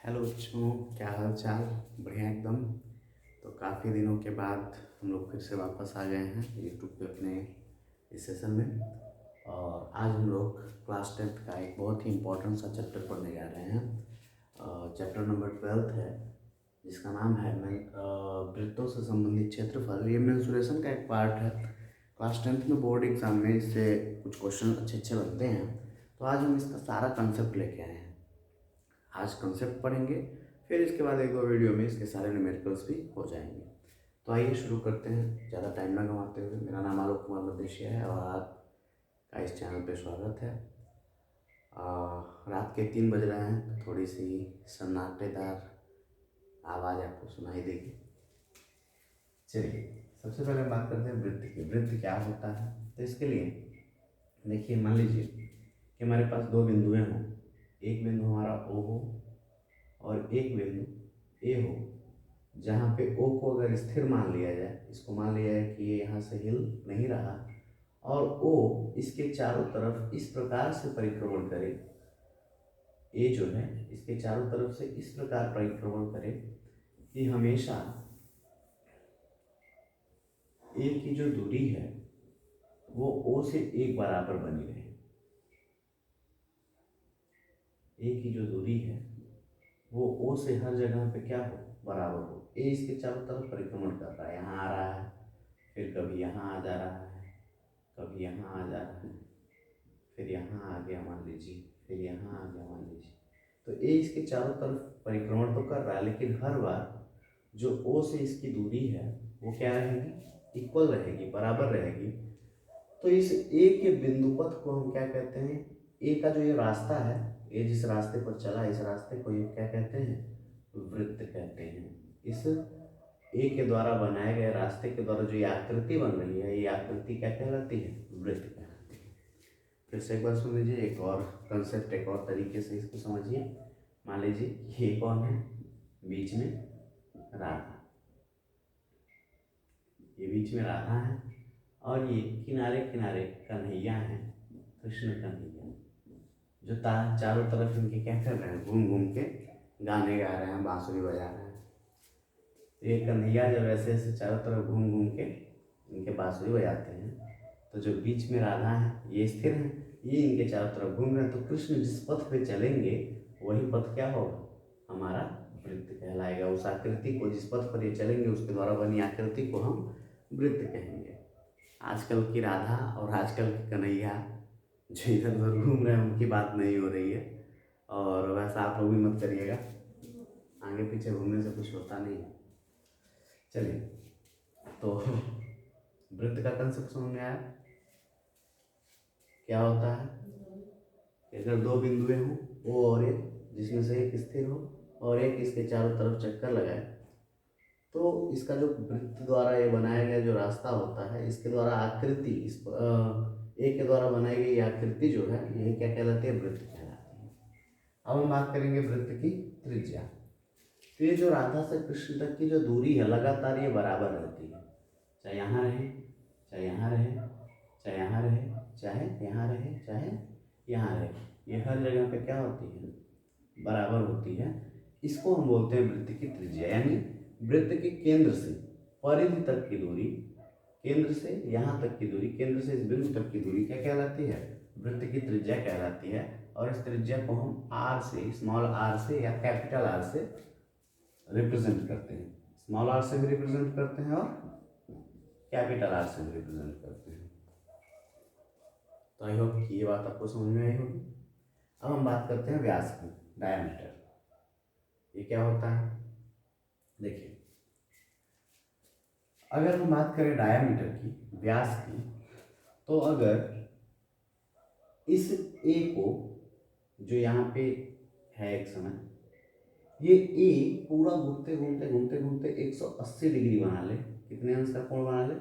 Hello बच्चों, क्या हाल चाल। बढ़िया एकदम। तो काफ़ी दिनों के बाद हम लोग फिर से वापस आ गए हैं यूट्यूब पे अपने इस सेशन में। और आज हम लोग क्लास 10th का एक बहुत ही इम्पोर्टेंट सा चैप्टर पढ़ने जा रहे हैं। चैप्टर नंबर 12 है, जिसका नाम है वृत्तों से संबंधित क्षेत्रफल। ये मेंसुरेशन का एक पार्ट है। क्लास 10th में बोर्ड एग्जाम में इससे कुछ क्वेश्चन अच्छे अच्छे बनते हैं। तो आज हम इसका सारा कंसेप्ट लेके आए हैं। आज कंसेप्ट पढ़ेंगे, फिर इसके बाद एक दो वीडियो में इसके सारे न्यूमेरिकल्स भी हो जाएंगे। तो आइए शुरू करते हैं, ज़्यादा टाइम ना गंवाते हुए। मेरा नाम आलोक कुमार मदेशिया है और आपका इस चैनल पे स्वागत है। रात के 3 बज रहे हैं, तो थोड़ी सी सन्नाटेदार आवाज़ आपको सुनाई देगी। चलिए, सबसे पहले बात करते हैं वृत्त की। वृत्त क्या होता है? तो इसके लिए देखिए, मान लीजिए कि हमारे पास दो बिंदुएं हों। एक बिंदु हमारा ओ हो और एक बिंदु ए हो, जहाँ पे ओ को अगर स्थिर मान लिया जाए, इसको मान लिया जाए कि ये यहाँ से हिल नहीं रहा, और ओ इसके चारों तरफ इस प्रकार से परिक्रमण करे, ए जो है इसके चारों तरफ से इस प्रकार परिक्रमण करे कि हमेशा ए की जो दूरी है वो ओ से एक बराबर बनी रहे। ए की जो दूरी है वो ओ से हर जगह पे क्या हो, बराबर हो। ए इसके चारों तरफ परिक्रमण कर रहा है, यहाँ आ रहा है, फिर कभी यहाँ आ जा रहा है, कभी यहाँ आ जा रहा है, फिर यहाँ आ गया मान लीजिए, फिर यहाँ आ गया मान लीजिए। तो ए इसके चारों तरफ परिक्रमण तो कर रहा है, लेकिन हर बार जो ओ से इसकी दूरी है वो क्या रहेगी, इक्वल रहेगी, बराबर रहेगी। तो इस ए के बिंदु पथ को हम क्या कहते हैं, ए का जो ये रास्ता है, ए जिस रास्ते पर चला, इस रास्ते को ये क्या कहते हैं, वृत्त कहते हैं। इस ए के द्वारा बनाए गए रास्ते के द्वारा जो ये आकृति बन रही है, ये आकृति क्या कहलाती है, वृत्त कहलाती है। फिर से एक बार सुन लीजिए, एक और कंसेप्ट एक और तरीके से इसको समझिए। मान लीजिए ये कौन है, बीच में राधा, ये बीच में राधा है और ये किनारे किनारे कन्हैया है, कृष्ण कन्हैया, जो चारों तरफ इनके क्या कर रहे हैं, घूम घूम के गाने गा रहे हैं, बांसुरी बजा रहे हैं। ये कन्हैया जब ऐसे ऐसे चारों तरफ घूम घूम के इनके बांसुरी बजाते हैं, तो जो बीच में राधा है ये स्थिर है, ये इनके चारों तरफ घूम रहे हैं। तो कृष्ण जिस पथ पे चलेंगे वही पथ क्या होगा, हमारा वृत्त कहलाएगा। उस आकृति को, जिस पथ पर ये चलेंगे उसके द्वारा बनी आकृति को हम वृत्त कहेंगे। आजकल की राधा और आजकल की कन्हैया जो इधर उधर घूम रहे हैं उनकी बात नहीं हो रही है, और वैसा आप लोग भी मत करिएगा, आगे पीछे घूमने से कुछ होता नहीं है। चलिए, तो वृत्त का कंसेप्ट समझ में आया। क्या होता है कि अगर दो बिंदुएं हों, ओ और ए, जिसमें से एक स्थिर हो और एक इसके चारों तरफ चक्कर लगाए, तो इसका जो वृत्त द्वारा ये बनाया गया जो रास्ता होता है, इसके द्वारा आकृति, इस ए के द्वारा बनाई गई आकृति जो है, यही क्या कहलाती है, वृत्त कहलाती है। अब हम बात करेंगे वृत्त की त्रिज्या। तो ये जो राधा से कृष्ण तक की जो दूरी है, लगातार ये बराबर रहती है, चाहे यहाँ रहे, चाहे यहाँ रहे, चाहे यहाँ रहे, चाहे यहाँ रहे, चाहे यहाँ रहे, ये हर जगह पे क्या होती है, बराबर होती है। इसको हम बोलते हैं वृत्त की त्रिज्या। यानी वृत्त के केंद्र से परिधि तक की दूरी, केंद्र से यहाँ तक की दूरी, केंद्र से इस बिंदु तक की दूरी क्या कहलाती है, वृत्त की त्रिज्या कहलाती है। और इस त्रिज्या को हम आर से, स्मॉल आर से या कैपिटल आर से रिप्रेजेंट करते हैं। स्मॉल आर से भी रिप्रेजेंट करते हैं और कैपिटल आर से भी रिप्रेजेंट करते हैं। तो आई होप कि ये बात आपको समझ में आई होगी। अब हम बात करते हैं व्यास की, डायमीटर। ये क्या होता है, देखिए, अगर हम बात करें डायमीटर की, व्यास की, तो अगर इस ए को, जो यहाँ पे है एक समय, ये ए पूरा घूमते घूमते घूमते घूमते 180 डिग्री बना ले, कितने अंश का कोण बना ले,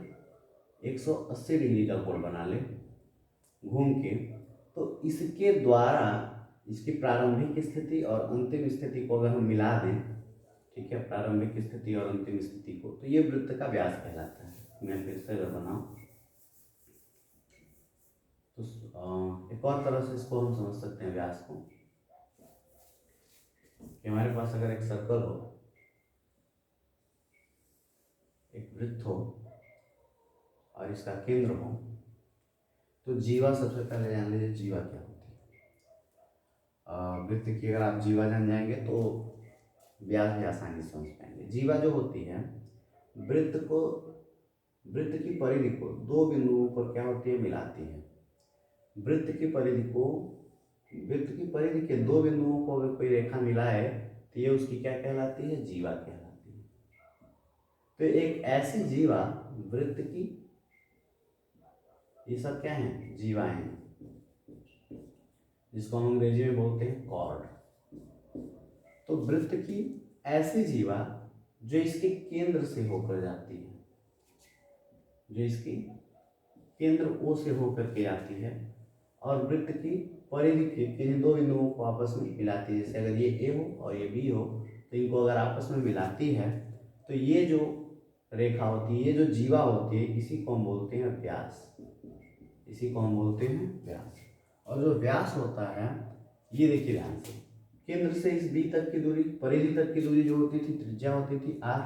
180 डिग्री का कोण बना ले घूम के, तो इसके द्वारा इसकी प्रारंभिक स्थिति और अंतिम स्थिति को अगर हम मिला दें, ठीक है, प्रारंभिक स्थिति और अंतिम स्थिति को, तो ये वृत्त का व्यास कहलाता है। मैं फिर से अगर बनाऊं तो एक और तरह से इसको हम समझ सकते हैं व्यास को, कि हमारे पास अगर एक सर्कल हो, एक वृत्त हो और इसका केंद्र हो, तो जीवा सबसे पहले जान लीजिए जीवा क्या होती है। वृत्त की अगर आप जीवा जान जाएंगे तो व्यास भी आसानी से समझ पाएंगे। जीवा जो होती है वृत्त की परिधि को दो बिंदुओं पर क्या होती है, मिलाती है। वृत्त की परिधि के दो बिंदुओं को अगर कोई रेखा मिलाए तो ये उसकी क्या कहलाती है, जीवा कहलाती है। तो एक ऐसी जीवा वृत्त की, ये सब क्या है, जीवाएं हैं, जिसको हम अंग्रेजी में बोलते हैं कॉर्ड। तो वृत्त की ऐसी जीवा जो इसके केंद्र से होकर जाती है, जो इसकी केंद्र ओ से होकर के आती है और वृत्त की परिधि के इन दो बिंदुओं को आपस में मिलाती है। जैसे अगर ये ए हो और ये बी हो तो इनको अगर आपस में मिलाती है तो ये जो रेखा होती है, ये जो जीवा होती है, इसी को हम बोलते हैं व्यास। इसी को हम बोलते हैं व्यास। और जो व्यास होता है, ये देखिए ध्यान से, केंद्र से इस बी तक की दूरी, परिधि तक की दूरी जो होती थी, त्रिज्या होती थी आर,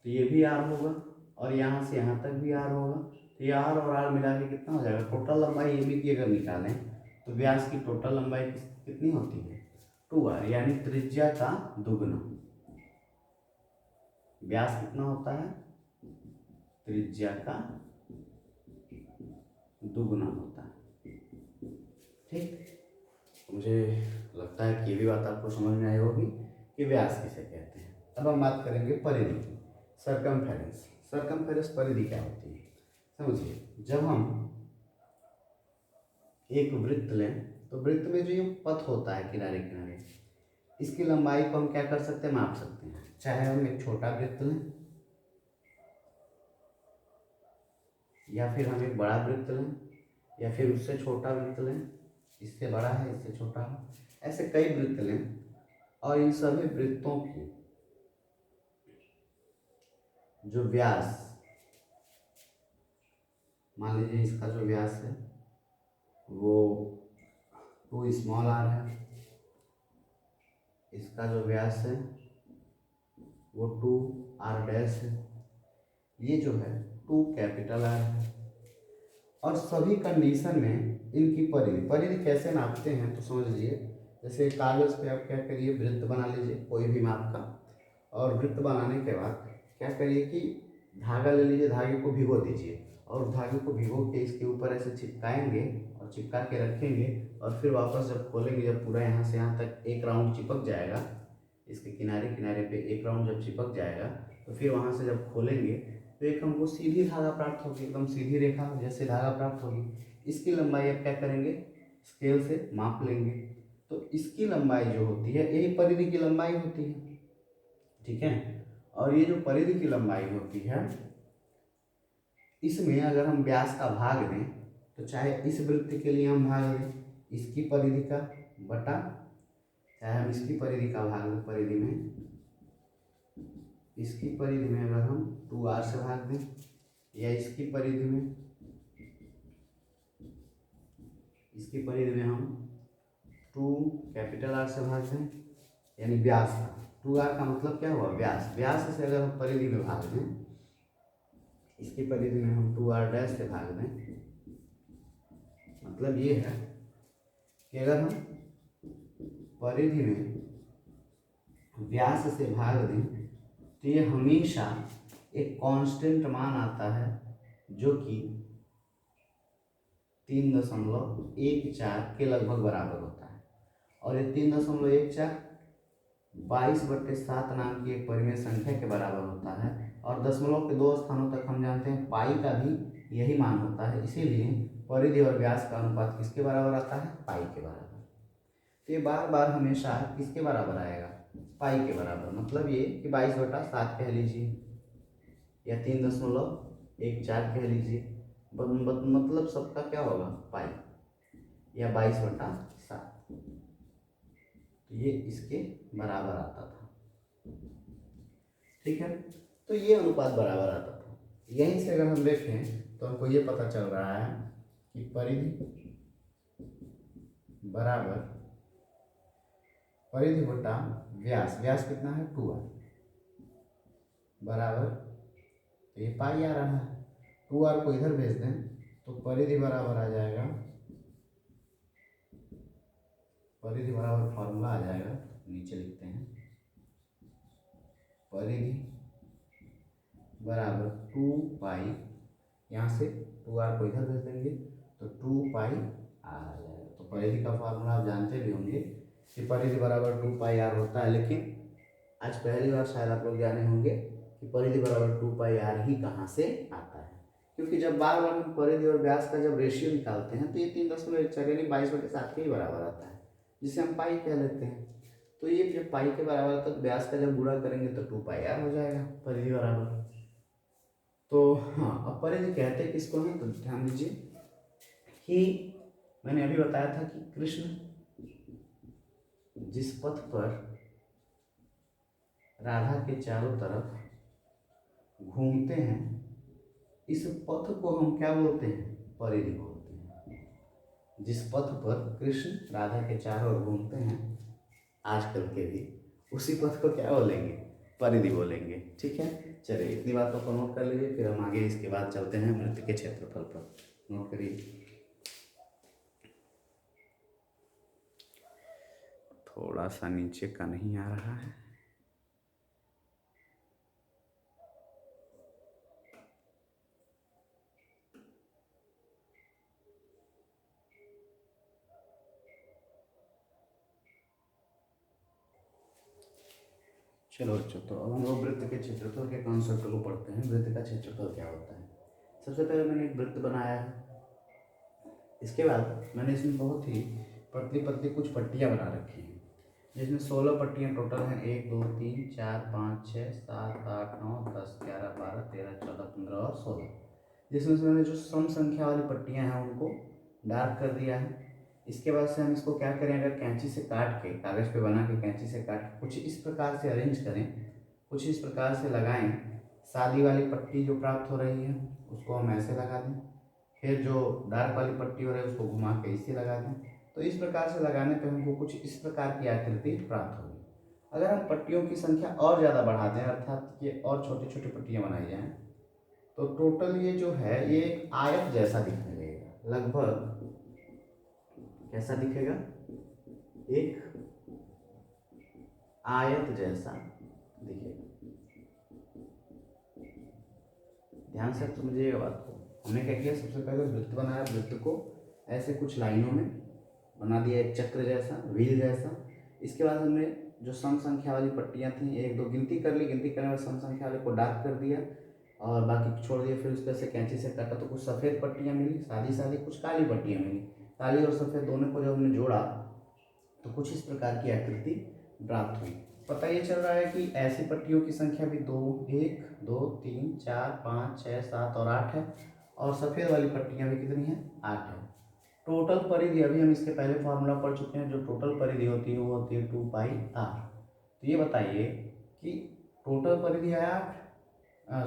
तो ये भी आर होगा और यहाँ से यहाँ तक भी आर होगा। तो ये आर और आर मिला के कितना हो जाएगा, टोटल लंबाई ए बी की अगर निकालें तो व्यास की टोटल लंबाई कितनी होती है, 2r, यानी त्रिज्या का दुगुना। व्यास कितना होता है, त्रिज्या का दुगुना होता है। ठीक, मुझे लगता है कि ये भी बात आपको समझ में आई होगी कि व्यास किसे कहते हैं। अब हम बात करेंगे परिधि की, सर्कमफेरेंस। सर्कमफेरेंस परिधि क्या होती है, समझिए। जब हम एक वृत्त लें तो वृत्त में जो ये पथ होता है किनारे किनारे, इसकी लंबाई को हम क्या कर सकते हैं, माप सकते हैं। चाहे हम एक छोटा वृत्त लें या फिर हम एक बड़ा वृत्त लें या फिर उससे छोटा वृत्त लें, इससे बड़ा है इससे छोटा है, ऐसे कई वृत्त लें और इन सभी वृत्तों की जो व्यास, मान लीजिए इसका जो व्यास है वो 2 स्मॉल आर है, इसका जो व्यास है वो 2r डैश है, ये जो है 2 कैपिटल आर है। और सभी कंडीशन में इनकी परिधि कैसे नापते हैं तो समझ लीजिए। जैसे कागज़ पे आप क्या करिए, वृत्त बना लीजिए कोई भी माप का, और वृत्त बनाने के बाद क्या करिए कि धागा ले लीजिए, धागे को भिगो दीजिए और धागे को भिगो के इसके ऊपर ऐसे चिपकाएंगे और चिपका के रखेंगे और फिर वापस जब खोलेंगे, जब पूरा यहाँ से यहाँ तक एक राउंड चिपक जाएगा, इसके किनारे किनारे पे एक राउंड जब चिपक जाएगा तो फिर वहाँ से जब खोलेंगे तो एक हमको सीधी धागा प्राप्त होगी, एकदम सीधी रेखा जैसे धागा प्राप्त होगी। इसकी लंबाई अब क्या करेंगे, स्केल से माप लेंगे। तो इसकी लंबाई जो होती है यही परिधि की लंबाई होती है, ठीक है। और ये जो परिधि की लंबाई होती है, इसमें अगर हम व्यास का भाग दें तो चाहे इस वृत्त के लिए हम भाग दें इसकी परिधि का बटा, चाहे हम इसकी परिधि का भाग दें, परिधि में इसकी परिधि में अगर हम 2r से भाग दें, या इसकी परिधि में हम 2 कैपिटल R से भाग दें, यानी व्यास का 2r का मतलब क्या हुआ, व्यास। व्यास से अगर हम परिधि में भाग दें, इसकी परिधि में हम 2r डैश से भाग दें, मतलब ये है कि अगर हम परिधि में व्यास से भाग दें तो ये हमेशा एक कांस्टेंट मान आता है जो कि 3.14 के लगभग बराबर होता है। और ये 3.14 22/7 नाम की एक परिमेय संख्या के बराबर होता है। और दशमलव के 2 स्थानों तक हम जानते हैं पाई का भी यही मान होता है। इसीलिए परिधि और व्यास का अनुपात किसके बराबर आता है, पाई के बराबर। तो ये बार बार हमेशा किसके बराबर आएगा, पाई के बराबर। मतलब ये कि 22/7 कह लीजिए या 3.14 कह लीजिए, मतलब सबका क्या होगा, पाई, या 22/7। तो ये इसके बराबर आता था, ठीक है। तो ये अनुपात बराबर आता था। यहीं से अगर हम देखें तो हमको ये पता चल रहा है कि परिधि बराबर परिधि बटा व्यास, व्यास कितना है 2r बराबर, तो ये पाई आ रहा है, 2r को इधर भेज दें तो परिधि बराबर आ जाएगा, परिधि बराबर फॉर्मूला आ जाएगा, नीचे लिखते हैं, परिधि बराबर 2 पाई, यहाँ से 2r को इधर भेज देंगे तो 2 पाई r आ जाएगा। तो परिधि का फॉर्मूला आप जानते भी होंगे कि परिधि बराबर 2 पाई r होता है, लेकिन आज पहली बार शायद आप लोग जाने होंगे कि परिधि बराबर 2 पाई r ही कहाँ से आता है, क्योंकि जब बार बार हम परिधि और व्यास का जब रेशियो निकालते हैं तो ये 3.1 यानी 22/7 के ही बराबर आता है, जिसे हम पाई कह लेते हैं। तो ये जब पाई के बराबर आता है तो व्यास का जब गुणा करेंगे तो 2 पाई r हो जाएगा परिधि बराबर। तो हाँ, अब परिधि कहते किसको हैं, तो ध्यान दीजिए कि मैंने अभी बताया था कि कृष्ण जिस पथ पर राधा के चारों तरफ घूमते हैं, इस पथ को हम क्या बोलते हैं, परिधि बोलते हैं। जिस पथ पर कृष्ण राधा के चारों ओर घूमते हैं आजकल के भी, उसी पथ को क्या बोलेंगे, परिधि बोलेंगे। ठीक है, चलिए इतनी बातों को नोट कर लीजिए, फिर हम आगे इसके बाद चलते हैं वृत्त के क्षेत्रफल पर। नोट करिए, थोड़ा सा नीचे का नहीं आ रहा है, चलो अच्छा। तो अब हम लोग वृत्त के क्षेत्रफल के कॉन्सेप्ट को पढ़ते हैं। वृत्त का क्षेत्रफल क्या होता है। सबसे पहले मैंने एक वृत्त बनाया है, इसके बाद मैंने इसमें बहुत ही पतली पतली कुछ पट्टियाँ बना रखी हैं, जिसमें 16 पट्टियाँ टोटल हैं, 1 2 3 4 5 6 7 8 9 10 11 12 13 14 15 और 16, जिसमें से मैंने जो सम संख्या वाली पट्टियाँ हैं उनको डार्क कर दिया है। इसके बाद से हम इसको क्या करें, अगर कैंची से काट के, कागज़ पे बना के कैंची से काट के कुछ इस प्रकार से अरेंज करें, कुछ इस प्रकार से लगाएं, सादी वाली पट्टी जो प्राप्त हो रही है उसको हम ऐसे लगा दें, फिर जो डार्क वाली पट्टी हो रही है उसको घुमा के इसे लगा दें। तो इस प्रकार से लगाने पर हमको कुछ इस प्रकार की आकृति प्राप्त होगी। अगर हम पट्टियों की संख्या और ज़्यादा बढ़ा दें, अर्थात ये और छोटी छोटी पट्टियाँ बनाई जाएँ, तो टोटल ये जो है ये एक आयत जैसा दिखने लगेगा, लगभग कैसा दिखेगा, एक आयत जैसा दिखेगा। ध्यान से समझिएगा बात को। हमने क्या किया, सबसे पहले वृत्त बनाया, वृत्त को ऐसे कुछ लाइनों में बना दिया, एक चक्र जैसा, व्हील जैसा। इसके बाद हमने जो सम संख्या वाली पट्टियाँ थी, 1 2 गिनती कर ली, गिनती करने में सम संख्या वाले को डार्क कर दिया और बाकी छोड़ दिया। फिर उसके से कैंची से काटा तो कुछ सफ़ेद पट्टियाँ मिली, सादी सादी, कुछ काली पट्टियाँ मिली। काली और सफ़ेद दोनों को जब हमने जोड़ा तो कुछ इस प्रकार की आकृति प्राप्त हुई। पता ये चल रहा है कि ऐसी पट्टियों की संख्या भी 2 1 2 3 4 5 6 7 और 8 है, और सफ़ेद वाली पट्टियाँ भी कितनी हैं, 8 है। टोटल परिधि, अभी हम इसके पहले फॉर्मूला पढ़ चुके हैं, जो टोटल परिधि होती है वो होती है 2 पाई r। तो ये बताइए कि टोटल परिधि है 8,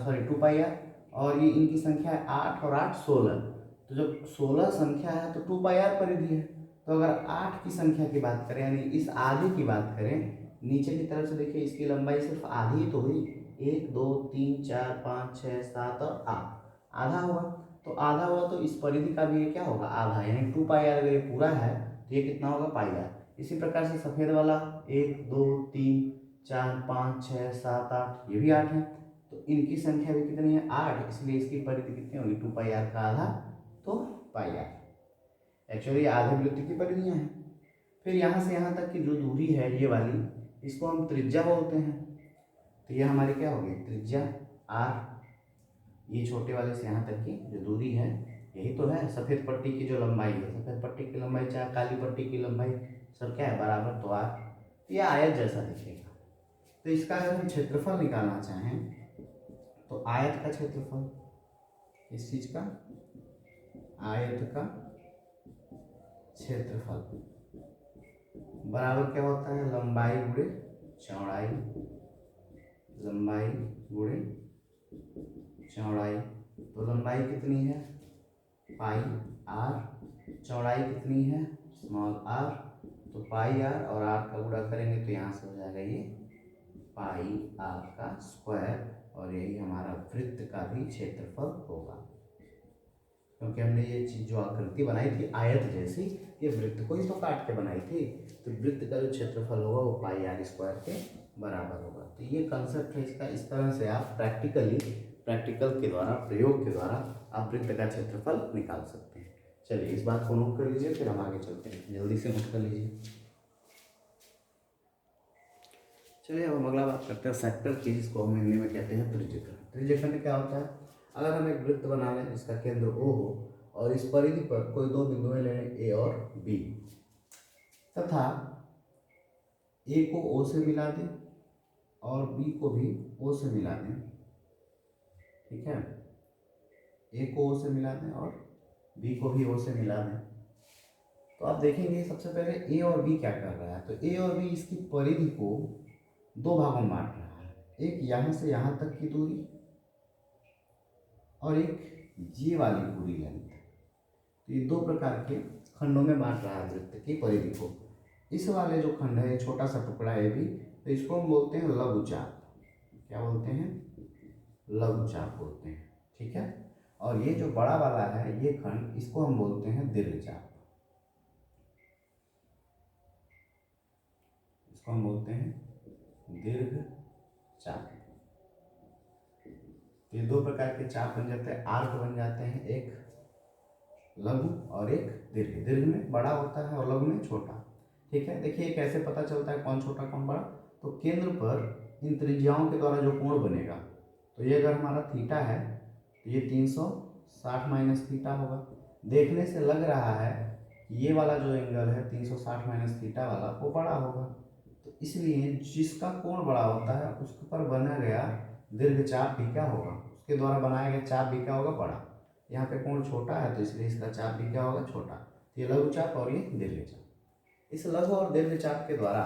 सॉरी 2 पाई r, और ये इनकी संख्या है 8 और 8 16। तो जब 16 संख्या है तो 2 पाई r परिधि है। तो अगर 8 की संख्या की बात करें, यानी इस आधे की बात करें, नीचे की तरफ से देखिए, इसकी लंबाई सिर्फ आधी तो हुई, 1 2 3 4 5 6 7 और 8, आधा हुआ। तो आधा हुआ तो इस परिधि का भी ये क्या होगा, आधा, यानी 2 पाई r। अगर ये पूरा है तो ये कितना होगा, पाई r। इसी प्रकार से सफ़ेद वाला 1 2 3 4 5 6 7 8, ये भी 8 है। तो इनकी संख्या भी कितनी है, 8, इसलिए इसकी परिधि कितनी होगी, 2 पाई r का आधा, तो पाई r। एक्चुअली आधे वृत्त की परिधियाँ हैं। फिर यहाँ से यहाँ तक की जो दूरी है ये वाली, इसको हम त्रिज्या बोलते हैं। तो ये हमारी क्या होगी, त्रिज्या r। ये छोटे वाले से यहाँ तक की जो दूरी है, यही तो है सफ़ेद पट्टी की जो लंबाई है। सफ़ेद पट्टी की लंबाई चाहे काली पट्टी की लंबाई, सब क्या है, बराबर, तो r। ये आयत जैसा दिखेगा। तो इसका अगर हम क्षेत्रफल निकालना चाहें तो आयत का क्षेत्रफल, इस चीज का आयत का क्षेत्रफल बराबर क्या होता है, लंबाई गुणे चौड़ाई, लंबाई गुणे चौड़ाई। तो लंबाई कितनी है, पाई r, चौड़ाई कितनी है, स्मॉल r, तो पाई आर और आर का गुणा करेंगे तो यहाँ से हो जाएगा ये पाई आर का स्क्वायर, और यही हमारा वृत्त का भी क्षेत्रफल होगा, क्योंकि हमने ये चीज जो आकृति बनाई थी आयत जैसी, ये वृत्त को ही तो काट के बनाई थी, तो वृत्त का जो क्षेत्रफल होगा वो पाई आर स्क्वायर के बराबर होगा। तो ये कंसेप्ट है इसका। इस तरह से आप प्रैक्टिकल के द्वारा, प्रयोग के द्वारा आप वृत्त का क्षेत्रफल निकाल सकते हैं। चलिए इस बात को नोट कर लीजिए, फिर हम आगे चलते हैं। जल्दी से नोट कर लीजिए। चलिए अब हम अगला बात करते हैं सेक्टर की, जिसको हम हिंदी में कहते हैं त्रिज्यखंड। त्रिज्यखंड क्या होता है? अगर हम एक वृत्त बना लें जिसका केंद्र O हो और इस परिधि पर कोई दो बिंदुएं ले लें A और B, तथा A को O से मिला दें और B को भी O से मिला दें, ठीक है, A को O से मिला दें और B को भी O से मिला दें, तो आप देखेंगे सबसे पहले A और B क्या कर रहा है। तो A और B इसकी परिधि को दो भागों में बांट रहा है, एक यहाँ से यहाँ तक की दूरी और एक ये वाली पूरी लेंथ। तो ये दो प्रकार के खंडों में बांट रहा है वृत्त की परिधि को। इस वाले जो खंड है, छोटा सा टुकड़ा है भी, तो इसको हम बोलते हैं लघुचाप। क्या बोलते हैं? लघुचाप बोलते हैं, ठीक है। और ये जो बड़ा वाला है ये खंड, इसको हम बोलते हैं दीर्घचाप। इसको हम बोलते हैं दीर्घचाप। ये दो प्रकार के चाप बन जाते हैं, आर्क बन जाते हैं, एक लघु और एक दीर्घ। दीर्घ में बड़ा होता है और लघु में छोटा, ठीक है। देखिए कैसे पता चलता है कौन छोटा कौन बड़ा? तो केंद्र पर इन त्रिज्याओं के द्वारा जो कोण बनेगा, तो ये अगर हमारा थीटा है तो ये 360 माइनस थीटा होगा। देखने से लग रहा है कि ये वाला जो एंगल है 360 माइनस थीटा वाला, वो बड़ा होगा। तो इसलिए जिसका कोण बड़ा होता है उस पर बना गया दीर्घचाप भी क्या होगा, उसके द्वारा बनाया गया चाप भी क्या होगा, बड़ा। यहाँ पे कोण छोटा है तो इसलिए इसका चाप भी क्या होगा, छोटा। तो ये लघुचाप और ये दीर्घचाप। इस लघु और दीर्घचाप के द्वारा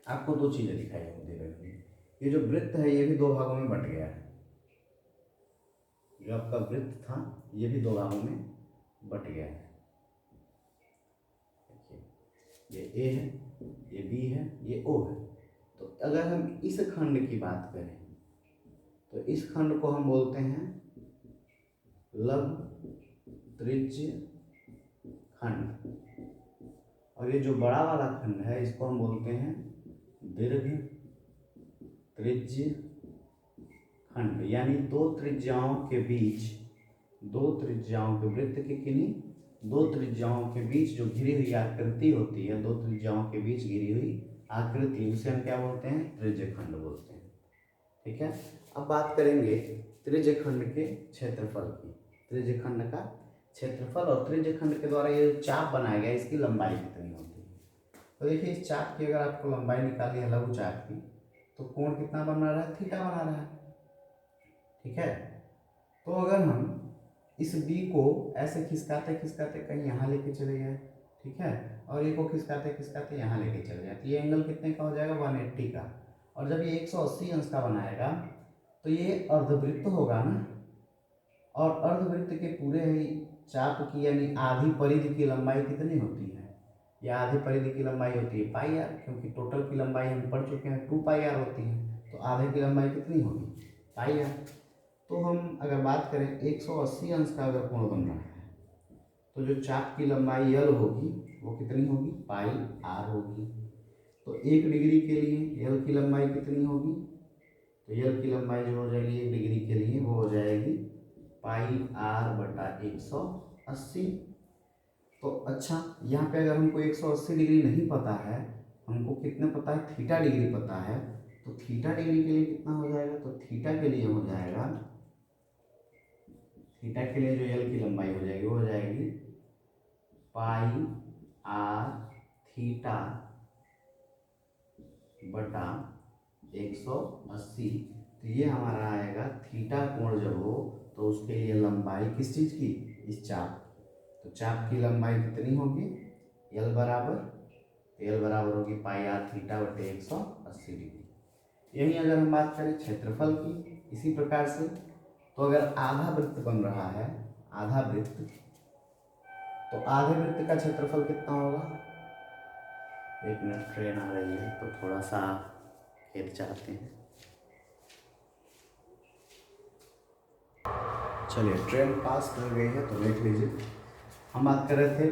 आपको दो चीजें दिखाई दे रही हैं। ये जो वृत्त है ये भी दो भागों में बट गया है। जो आपका वृत्त था ये भी दो भागों में बट गया है। ये A है, ये B है, ये O है। तो अगर हम इस खंड की बात करें तो इस खंड को हम बोलते हैं लघु त्रिज्य खंड, और ये जो बड़ा वाला खंड है इसको हम बोलते हैं दीर्घ त्रिज्य खंड। यानी दो त्रिज्याओं के बीच, दो त्रिज्याओं के वृत्त के किन्हीं दो त्रिज्याओं के बीच जो घिरी हुई आकृति होती है, दो त्रिज्याओं के बीच घिरी हुई आकृति, उसे हम क्या बोलते हैं, त्रिज्यखंड बोलते हैं, ठीक है। अब बात करेंगे त्रिज्यखंड के क्षेत्रफल की। त्रिज्यखंड का क्षेत्रफल और त्रिज्यखंड के द्वारा ये चाप बनाया गया, इसकी लंबाई कितनी होती है। तो देखिए इस चाप की अगर आपको लंबाई निकालनी है लघु चाप की, तो कोण कितना बना रहा है, थीटा बना रहा है, ठीक है। तो अगर हम इस B को ऐसे खिसकाते खिसकाते कहीं यहाँ लेके चले गए, ठीक है, और A को खिसकाते खिसकाते यहाँ लेके चले गए, तो ये एंगल कितने का हो जाएगा, 180 का। और जब ये 180 अंश का बनाएगा तो ये अर्धवृत्त होगा ना, और अर्धवृत्त के पूरे ही चाप की यानी आधी परिधि की लंबाई कितनी होती है, या आधी परिधि की लंबाई होती है पाई आर, क्योंकि टोटल की लंबाई हम पढ़ चुके हैं 2 पाई आर होती है, तो आधे की लंबाई कितनी होगी, पाई आर। तो हम अगर बात करें 180 अंश का अगर कोण बन रहा है तो जो चाप की लंबाई L होगी वो कितनी होगी, पाई आर होगी। तो 1 डिग्री के लिए L की लंबाई कितनी होगी, तो L की लंबाई जो हो जाएगी 1 डिग्री के लिए वो हो जाएगी पाई आर बटा 180। तो अच्छा यहाँ पे अगर हमको 180 डिग्री नहीं पता है, हमको कितने पता है, थीटा डिग्री पता है, तो थीटा डिग्री के लिए कितना हो जाएगा, तो थीटा के लिए हो जाएगा, थीटा के लिए जो L की लंबाई हो जाएगी वो हो जाएगी पाई आर थीटा बटा 180। तो ये हमारा आएगा थीटा कोण जब हो तो उसके लिए लंबाई किस चीज़ की, इस चाप। तो चाप की लंबाई कितनी होगी, L बराबर होगी पाई आर थीटा बटे 180 डिग्री। यही अगर हम बात करें क्षेत्रफल की, इसी प्रकार से, तो अगर आधा वृत्त बन रहा है, आधा वृत्त, तो आधे वृत्त का क्षेत्रफल कितना होगा, एक मिनट, ट्रेन आ रही है तो थोड़ा सा खेत चाहते हैं। चलिए, ट्रेन पास कर गई है तो देख लीजिए। हम बात कर रहे थे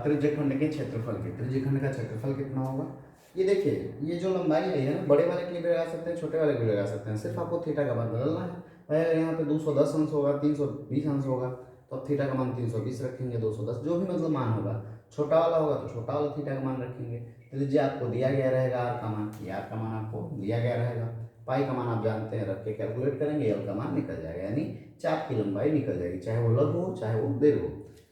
त्रिज्यखंड के क्षेत्रफल की। त्रिज्यखंड का क्षेत्रफल कितना होगा, ये देखिए, ये जो लंबाई है ना, बड़े वाले के लिए भी लगा सकते हैं, छोटे वाले के लिए लगा सकते हैं, सिर्फ आपको थीटा का मान बदलना है। भाई अगर यहाँ पे 210 अंश होगा, 320 अंश होगा, तो आप थीटा का मान 320 रखेंगे, 210 जो भी मतलब मान होगा। छोटा वाला होगा तो छोटा वाला थीटा का मान रखेंगे। तो लीजिए, आपको दिया गया रहेगा आर का मान, ये आर का मान आपको दिया गया रहेगा। पाई का मान आप जानते हैं, रख के कैलकुलेट करेंगे, एल का मान निकल जाएगा, यानी चाप की लंबाई निकल जाएगी, चाहे वो लघु हो चाहे वो दीर्घ हो।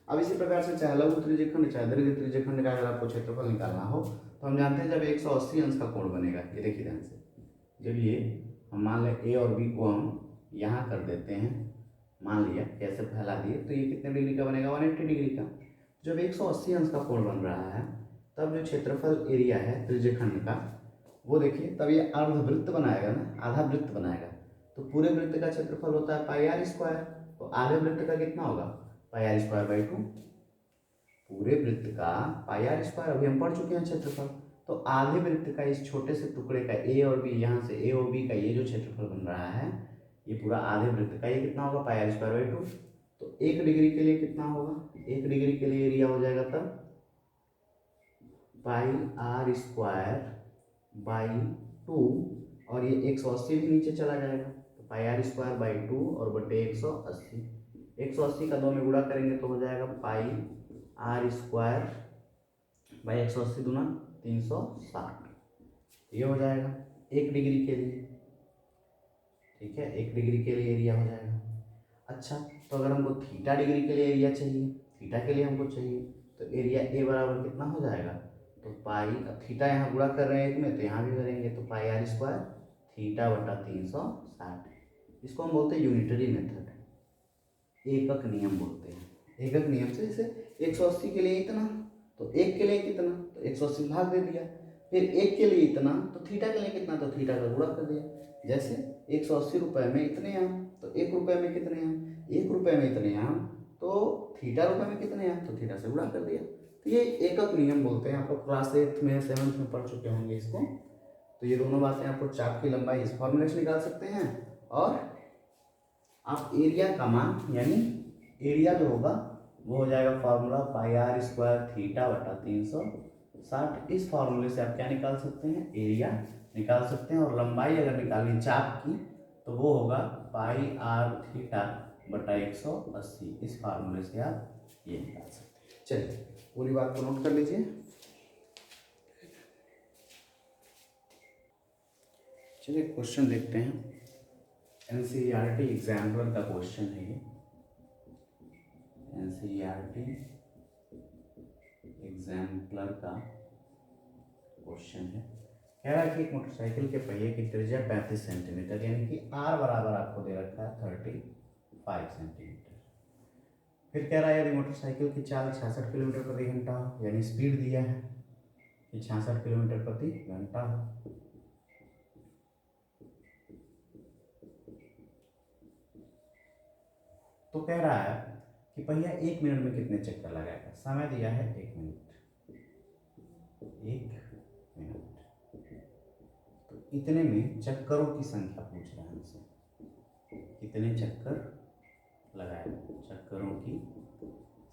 अब इसी प्रकार से चाहे लघु त्रिज्यखंड चाहे दीर्घ त्रिज्यखंड का अगर आपको क्षेत्रफल निकालना हो तो हम जानते हैं जब 180 अंश का कोण बनेगा, ये देखिए ध्यान से, जब ये हम मान लें ए और बी को हम यहाँ कर देते हैं, मान लिया कैसे फैला दिए, तो ये कितने डिग्री का बनेगा, 180 डिग्री का। जब 180 अंश का कोण बन रहा है तब जो क्षेत्रफल एरिया है त्रिज्यखंड का, वो देखिए तब ये अर्धवृत्त बनाएगा ना, आधा वृत्त बनाएगा। तो पूरे वृत्त का क्षेत्रफल होता है पाई आर स्क्वायर, तो आधे वृत्त का कितना होगा, पाई आर स्क्वायर बाई 2। पूरे वृत्त का पाई आर स्क्वायर अभी हम पढ़ चुके हैं क्षेत्रफल। तो आधे वृत्त का इस छोटे से टुकड़े का ए और बी, यहाँ से ए और बी का ये जो क्षेत्रफल बन रहा है, ये पूरा आधे वृत्त का ये कितना होगा, पाई आर स्क्वायर बाई 2। तो 1 डिग्री के लिए कितना होगा, 1 डिग्री के लिए एरिया हो जाएगा तब पाई आर स्क्वायर बाई 2, और ये 180 भी नीचे चला जाएगा, तो पाई आर स्क्वायर बाई 2 और बटे 180। 180 का 2 में गुणा करेंगे तो हो जाएगा पाई आर स्क्वायर बाई 180 दूना 360, ये हो जाएगा 1 डिग्री के लिए। ठीक है, 1 डिग्री के लिए एरिया हो जाएगा। अच्छा, तो अगर हमको थीटा डिग्री के लिए एरिया चाहिए, थीटा के लिए हमको चाहिए, तो एरिया ए बराबर कितना हो जाएगा, तो पाई, अब थीटा यहाँ गुणा कर रहे हैं एक में तो यहाँ भी करेंगे, तो पाई आर स्क्वायर थीटा बटा 360। इसको हम बोलते हैं यूनिटरी मेथड, एकक नियम बोलते हैं। एकक नियम से जैसे 180 के लिए इतना, तो 1 के लिए कितना, तो 180 भाग दे दिया, फिर 1 के लिए इतना, तो थीटा के लिए कितना, तो थीटा का गुणा कर दिया। जैसे 180 रुपये में इतने आम, तो 1 रुपये में कितने आम, 1 रुपये में इतने आम, तो थीटा रुपये में कितने आम, तो थीटा से गुणा कर दिया। तो ये एकक नियम बोलते हैं, आप लोग क्लास 8 में 7th में पढ़ चुके होंगे इसको। तो ये दोनों बातें आपको चाप की लंबाई इस फॉर्मूले से निकाल सकते हैं, और आप एरिया का मान, यानी एरिया जो होगा वो हो जाएगा formula pi R square theta बटा 360। इस फार्मूले से आप क्या निकाल सकते हैं, एरिया निकाल सकते हैं। और लंबाई अगर निकालनी चाप की तो वो होगा पाई आर थीटा बटा 180। इस फार्मूले से आप ये निकाल सकते हैं। चलिए, पूरी बात को नोट कर लीजिए। चलिए क्वेश्चन देखते हैं। एनसीईआरटी एग्जाम्पलर का क्वेश्चन है ये, एनसीईआरटी एग्जाम्पलर का क्वेश्चन है। कह रहा है कि एक मोटरसाइकिल के पहिए की त्रिज्या 35 सेंटीमीटर, यानी कि आर बराबर आपको दे रखा है 35 सेंटीमीटर। फिर कह रहा है यदि मोटरसाइकिल की चाल 66 किलोमीटर प्रति घंटा हो, यानी स्पीड दिया है कि 66 किलोमीटर प्रति घंटा हो, तो कह रहा है कि पहिया 1 मिनट में कितने चक्कर लगाएगा। समय दिया है 1 मिनट, 1 मिनट, तो इतने में चक्करों की संख्या पूछ रहा है हमसे, कितने चक्कर लगाएगा, चक्करों की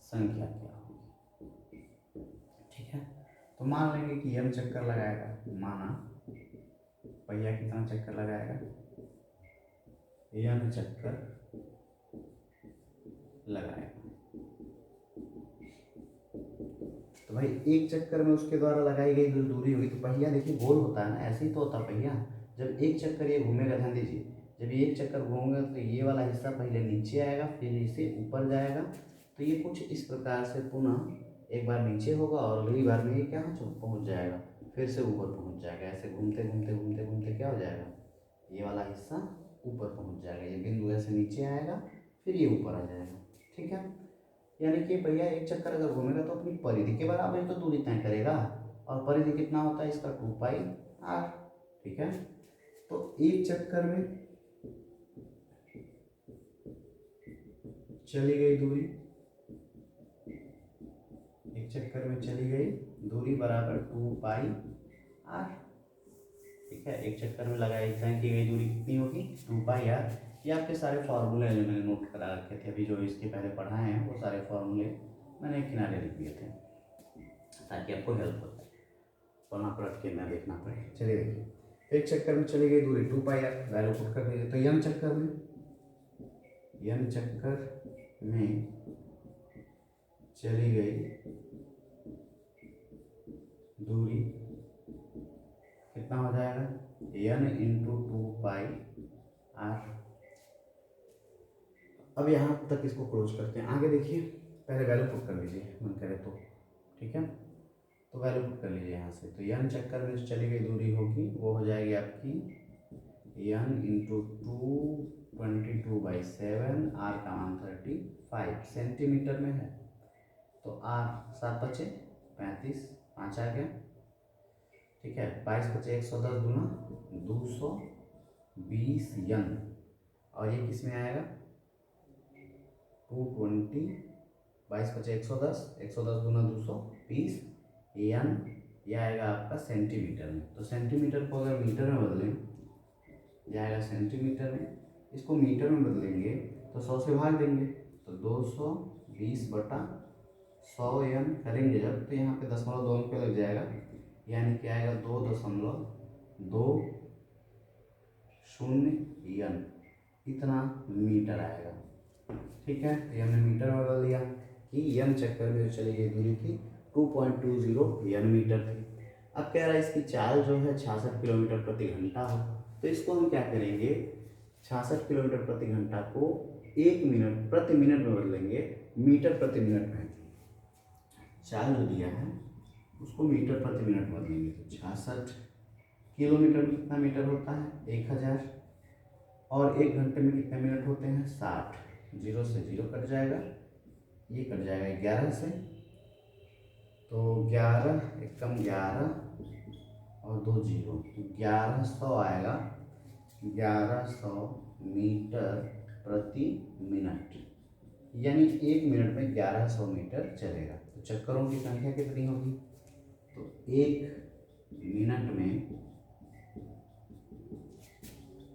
संख्या क्या होगी। ठीक है, तो मान लेंगे कि m चक्कर लगाएगा, माना पहिया कितना चक्कर लगाएगा, m चक्कर लगाएगा। तो भाई एक चक्कर में उसके द्वारा लगाई गई जो दूरी हुई, तो पहिया देखिए गोल होता है ना, ऐसे ही तो होता पहिया। जब एक चक्कर ये घूमेगा, ध्यान दीजिए, जब ये एक चक्कर घूमेगा तो ये वाला हिस्सा पहले नीचे आएगा, फिर इसे ऊपर जाएगा, तो ये कुछ इस प्रकार से पुनः एक बार नीचे होगा और अगली बार में ये क्या पहुँच जाएगा, फिर से ऊपर पहुँच जाएगा। ऐसे घूमते घूमते घूमते घूमते क्या हो जाएगा, ये वाला हिस्सा ऊपर पहुँच जाएगा, ये बिंदु ऐसे नीचे आएगा, फिर ये ऊपर आ जाएगा। ठीक है, यानी कि भैया एक चक्कर अगर घूमेगा तो अपनी परिधि के बराबर ही तो दूरी तय करेगा, और परिधि कितना होता है इसका, 2 पाई आर। ठीक है, तो एक चक्कर में चली गई दूरी एक चक्कर में चली गई दूरी बराबर 2 पाई आर। ठीक है, एक चक्कर में लगाई तय की गई दूरी कितनी होगी 2 पाई आर। ये आपके सारे फार्मूले जो मैंने नोट करा रखे थे अभी, जो इसके पहले पढ़ाए हैं वो सारे फार्मूले मैंने एक किनारे लिख दिए थे ताकि आपको हेल्प हो जाए, पढ़ना पलट के ना देखना पड़े। चलिए देखिए, एक चक्कर में चली गई दूरी 2 पाई आर, वैल्यू पुट कर दीजिए। तो यन चक्कर में चली गई दूरी कितना हो जाएगा n इंटू 2 पाई आर। अब यहाँ तक इसको क्लोज करते हैं। आगे देखिए, पहले वैल्यू पुट कर लीजिए मन करे तो। ठीक है, तो वैल्यू पुट कर लीजिए यहाँ से। तो n चक्कर में जो चली गई दूरी होगी वो हो जाएगी आपकी n इंटू 2/22/7, आर का मान 35 सेंटीमीटर में है। तो आर 7 बचे 35, 5 आ गया। ठीक है, 22 बचे 110 दूना 220 यन, और ये किस में आएगा 220, 22 बचे 110, 110 दूना 220 यन, ये आएगा आपका सेंटीमीटर में। तो सेंटीमीटर को अगर मीटर में बदलें, ये आएगा सेंटीमीटर में, इसको मीटर में बदलेंगे तो 100 से भाग देंगे, तो 220/100 यन करेंगे जब, तो यहाँ पे 0.2 पे लग जाएगा, यानी कि आएगा 2.20 यन, इतना मीटर आएगा। ठीक है, तो हमने मीटर में बदल दिया कि यन चक्कर में जो चली गई दूरी थी 2.20 यन मीटर थी। अब कह रहा है इसकी चाल जो है 66 किलोमीटर प्रति घंटा हो, तो इसको हम क्या करेंगे 66 किलोमीटर प्रति घंटा को 1 मिनट प्रति मिनट में बदलेंगे मीटर प्रति मिनट में। चाल जो दिया है उसको मीटर प्रति मिनट बदलेंगे, तो 66 किलोमीटर में कितना मीटर होता है 1000, और 1 घंटे में कितने मिनट होते हैं 60। 0 से 0 कट जाएगा, ये कट जाएगा 11 से, तो 11 एकम 11 और 2 0, 1100 आएगा, 1100 मीटर प्रति मिनट, यानी 1 मिनट में 1100 मीटर चलेगा। तो चक्करों की संख्या कितनी होगी, तो 1 मिनट में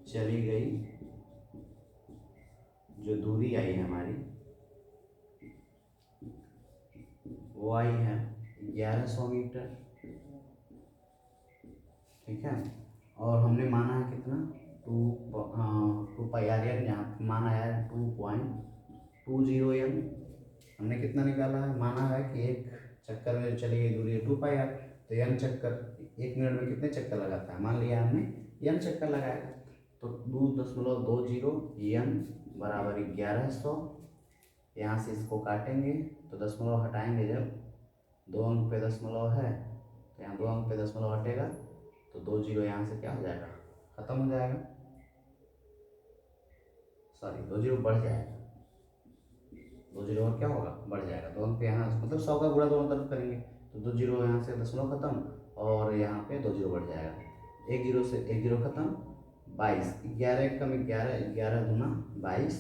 चली गई जो दूरी आई हमारी वो आई है 1100 मीटर। ठीक है, और हमने माना है कितना 2 पाई आर एन, यहाँ माना है 2.20 एम। हमने कितना निकाला है, माना है कि एक चक्कर में चली गई दूरी है 2 पाई आर, तो एन चक्कर 1 मिनट में कितने चक्कर लगाता है, मान लिया हमने एन चक्कर लगाएगा, तो 2.20 एन बराबर 1100। यहाँ से इसको काटेंगे तो दशमलव हटाएंगे, जब 2 अंक पे दशमलव है तो यहाँ 2 अंक पे दशमलव हटेगा, तो 2 0 यहाँ से क्या हो जाएगा खत्म हो जाएगा, सॉरी 2 0 बढ़ जाएगा, 2 0 और क्या होगा बढ़ जाएगा, 2 अंक पे यहाँ मतलब 100 का गुणा दोनों तरफ करेंगे, तो 2 0 यहाँ से दशमलव खत्म, और यहाँ पे 2 0 बढ़ जाएगा, 1 0 से 1 0 खत्म, 22, 11 कम 11, 11 दूना 22,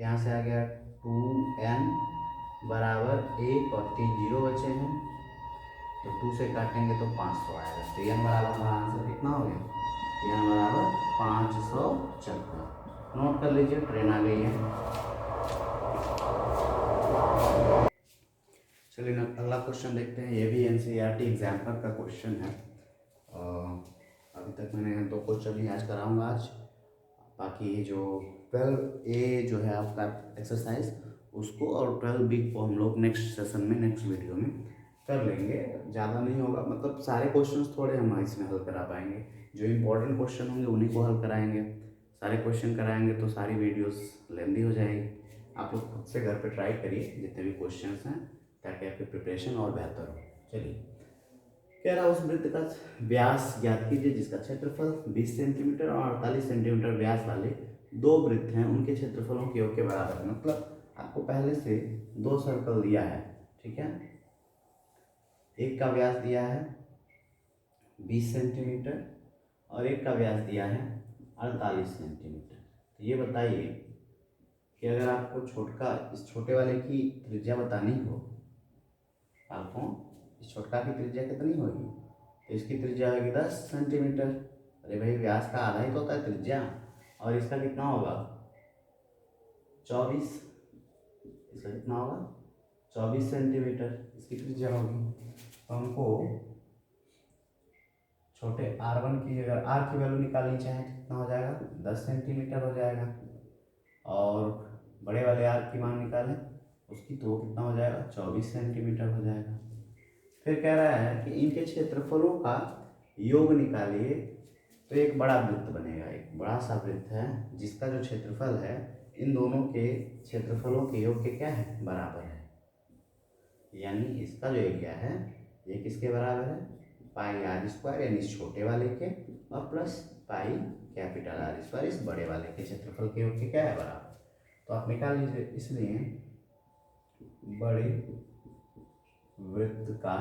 यहाँ से आ गया 2n बराबर 1 और 3 0 बचे हैं, तो 2 से काटेंगे तो 500 आएगा। तो n बराबर हमारा आंसर कितना हो गया, n बराबर 500 चक्कर। नोट कर लीजिए, ट्रेन आ गई है। चलिए अगला क्वेश्चन देखते हैं, ये भी एनसीईआरटी एग्जाम्पल का क्वेश्चन है। अभी तक मैंने 2 क्वेश्चन ही आज कराऊंगा आज, बाकी जो 12A जो है आपका एक्सरसाइज उसको, और 12B को हम लोग नेक्स्ट सेशन में नेक्स्ट वीडियो में कर लेंगे। ज़्यादा नहीं होगा, मतलब सारे क्वेश्चंस थोड़े हम इसमें हल करा पाएंगे, जो इम्पोर्टेंट क्वेश्चन होंगे उन्हीं को हल कराएंगे। सारे क्वेश्चन कराएंगे तो सारी वीडियोस लेंदी हो जाएगी। आप लोग खुद से घर पे ट्राई करिए जितने भी क्वेश्चंस हैं, ताकि आपकी प्रिपरेशन और बेहतर हो। चलिए, कह रहा उस वृत्त का व्यास ज्ञात कीजिए जिसका क्षेत्रफल 20 सेंटीमीटर और 48 सेंटीमीटर व्यास वाले 2 वृत्त हैं, उनके क्षेत्रफलों के योग के बराबर है। मतलब आपको पहले से 2 सर्कल दिया है, ठीक है, एक का व्यास दिया है 20 सेंटीमीटर और एक का व्यास दिया है 48 सेंटीमीटर। तो ये बताइए कि अगर आपको इस छोटे वाले की त्रिज्या बतानी हो आपको इस छोटका की त्रिज्या कितनी होगी, तो इसकी त्रिज्या होगी 10 सेंटीमीटर। अरे भाई व्यास का आधा ही तो होता है त्रिज्या, और इसका कितना होगा 24, इसका कितना होगा 24 सेंटीमीटर इसकी त्रिज्या होगी। तो हमको छोटे r1 की, अगर r की वैल्यू निकालनी चाहें तो कितना हो जाएगा 10 सेंटीमीटर हो जाएगा, और बड़े वाले r की मान निकालें उसकी तो कितना हो जाएगा 24 सेंटीमीटर हो जाएगा। फिर कह रहा है कि इनके क्षेत्रफलों का योग निकालिए, तो एक बड़ा वृत्त बनेगा, एक बड़ा सा वृत्त है जिसका जो क्षेत्रफल है इन दोनों के क्षेत्रफलों के योग के क्या है बराबर है, यानी इसका जो एरिया है ये किसके बराबर है पाई आर स्क्वायर, यानी इस छोटे वाले के, और plus pi capital R square इस बड़े वाले के क्षेत्रफल के योग के क्या है बराबर। तो आप निकाल लीजिए, इसलिए बड़े वृत्त का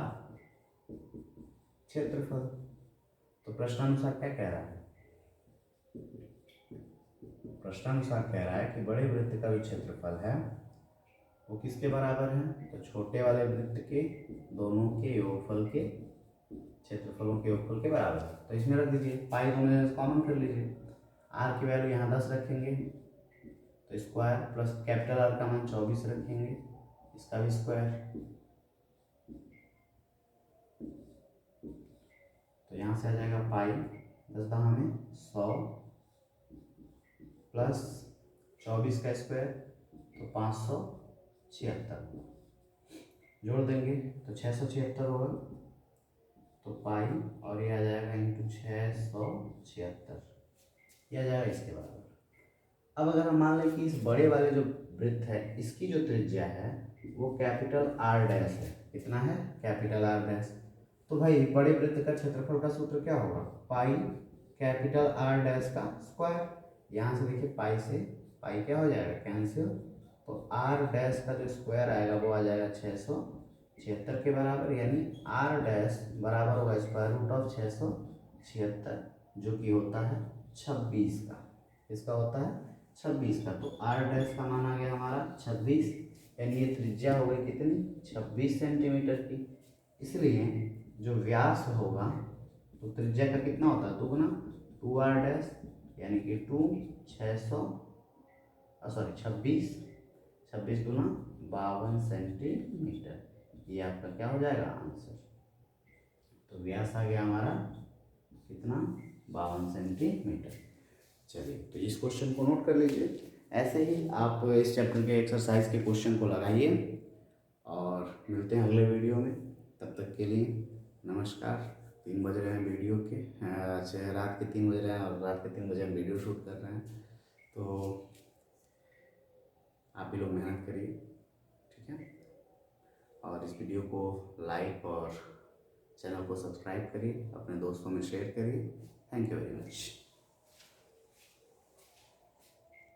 क्षेत्रफल, तो प्रश्नानुसार क्या कह रहा है, प्रश्नानुसार कह रहा है कि बड़े वृत्त का जो क्षेत्रफल है वो किसके बराबर है, तो छोटे वाले वृत्त के दोनों के योगफल के क्षेत्रफलों के योगफल के बराबर है। तो इसमें रख दीजिए, पाई दोनों कॉमन कर लीजिए, आर की वैल्यू यहाँ 10 रखेंगे तो स्क्वायर, प्लस कैपिटल आर का मान 24 रखेंगे, इसका भी स्क्वायर, तो यहाँ से आ जाएगा पाई 10 दहा में 100 प्लस 24 का स्क्वायर तो 576, जोड़ देंगे तो 676 होगा, तो पाई और ये आ जाएगा इंटू 676, ये आ जाएगा इसके बराबर। अब अगर हम मान लें कि इस बड़े वाले जो वृत्त है इसकी जो त्रिज्या है वो कैपिटल आर डैश है, कितना है कैपिटल आर डैश, तो भाई बड़े वृत्त का क्षेत्रफल का सूत्र क्या होगा पाई कैपिटल आर डैश का स्क्वायर, यहाँ से देखिए पाई से पाई क्या हो जाएगा कैंसिल, तो आर डैश का जो स्क्वायर आएगा वो आ जाएगा 676 के बराबर, यानी आर डैश बराबर होगा स्क्वायर रूट ऑफ 676 जो कि होता है 26 का, इसका होता है 26 का, तो आर डैश का मान आ गया हमारा 26, यानी ये त्रिज्या हो गई कितनी 26 सेंटीमीटर की। इसलिए जो व्यास होगा तो त्रिज्या का कितना होता है दुगुना 2r डैश, यानी कि 26 गुना 52 सेंटीमीटर, ये आपका क्या हो जाएगा आंसर। तो व्यास आ गया हमारा कितना 52 सेंटीमीटर। चलिए तो इस क्वेश्चन को नोट कर लीजिए, ऐसे ही आप इस चैप्टर के एक्सरसाइज के क्वेश्चन को लगाइए, और मिलते हैं अगले वीडियो में, तब तक के लिए नमस्कार। 3 बज रहे हैं वीडियो के, अच्छा रात के 3 बज रहे हैं, और रात के 3 बजे हम वीडियो शूट कर रहे हैं, तो आप भी लोग मेहनत करिए, ठीक है, और इस वीडियो को लाइक और चैनल को सब्सक्राइब करिए, अपने दोस्तों में शेयर करिए। Thank you very much.